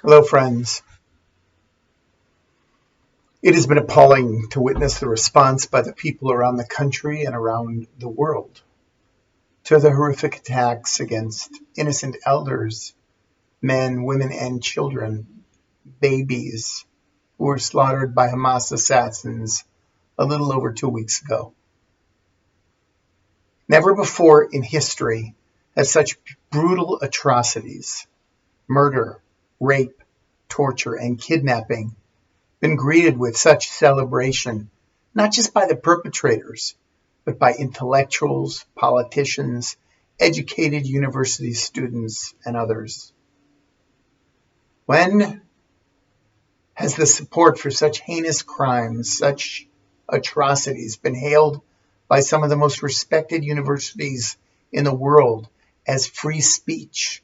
Hello, friends. It has been appalling to witness the response by the people around the country and around the world to the horrific attacks against innocent elders, men, women, and children, babies, who were slaughtered by Hamas assassins a little over 2 weeks ago. Never before in history have such brutal atrocities, murder, rape, torture, and kidnapping been greeted with such celebration, not just by the perpetrators, but by intellectuals, politicians, educated university students, and others. When has the support for such heinous crimes, such atrocities, been hailed by some of the most respected universities in the world as free speech?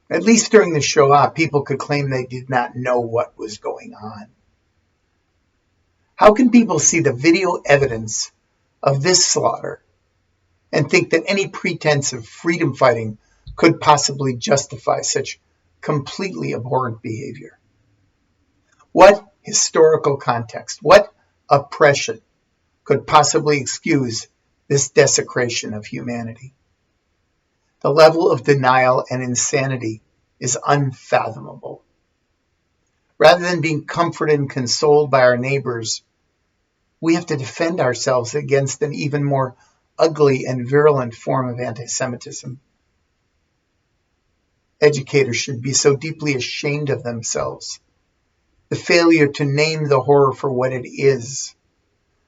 At least during the Shoah, people could claim they did not know what was going on. How can people see the video evidence of this slaughter and think that any pretense of freedom fighting could possibly justify such completely abhorrent behavior? What historical context, what oppression could possibly excuse this desecration of humanity? The level of denial and insanity is unfathomable. Rather than being comforted and consoled by our neighbors, we have to defend ourselves against an even more ugly and virulent form of anti-Semitism. Educators should be so deeply ashamed of themselves. The failure to name the horror for what it is.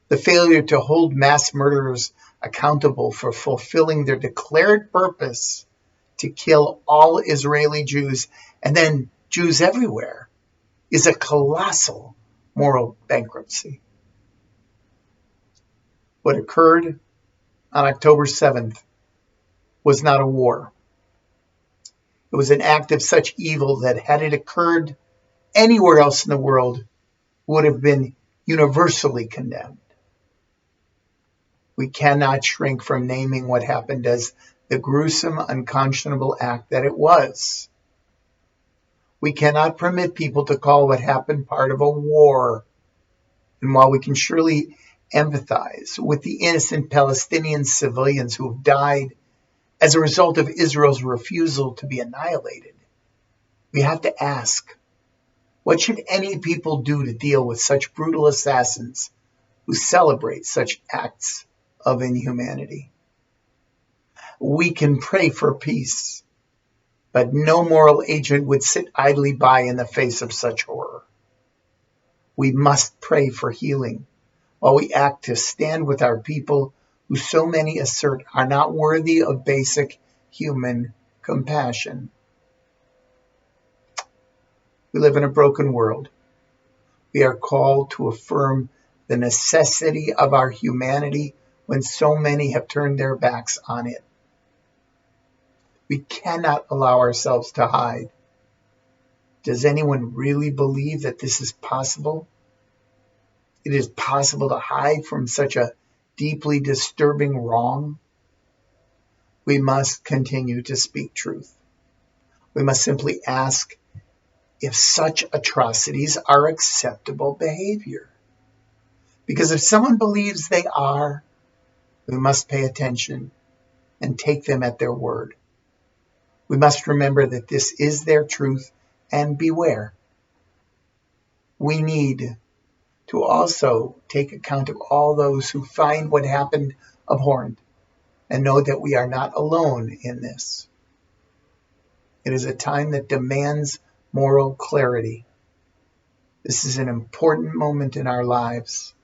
The failure to hold mass murderers accountable for fulfilling their declared purpose to kill all Israeli Jews and then Jews everywhere is a colossal moral bankruptcy. What occurred on October 7th was not a war. It was an act of such evil that had it occurred anywhere else in the world would have been universally condemned. We cannot shrink from naming what happened as the gruesome, unconscionable act that it was. We cannot permit people to call what happened part of a war. And while we can surely empathize with the innocent Palestinian civilians who have died as a result of Israel's refusal to be annihilated, we have to ask, what should any people do to deal with such brutal assassins who celebrate such acts of inhumanity? We can pray for peace, but no moral agent would sit idly by in the face of such horror. We must pray for healing while we act to stand with our people who so many assert are not worthy of basic human compassion. We live in a broken world. We are called to affirm the necessity of our humanity when so many have turned their backs on it. We cannot allow ourselves to hide. Does anyone really believe that this is possible? It is possible to hide from such a deeply disturbing wrong? We must continue to speak truth. We must simply ask if such atrocities are acceptable behavior. Because if someone believes they are, we must pay attention and take them at their word. We must remember that this is their truth and beware. We need to also take account of all those who find what happened abhorrent and know that we are not alone in this. It is a time that demands moral clarity. This is an important moment in our lives.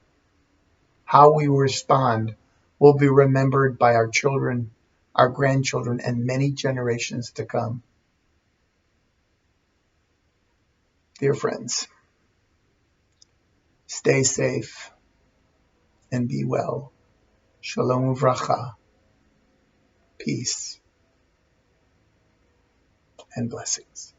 How we respond will be remembered by our children, our grandchildren, and many generations to come. Dear friends, stay safe and be well. Shalom uvracha, peace and blessings.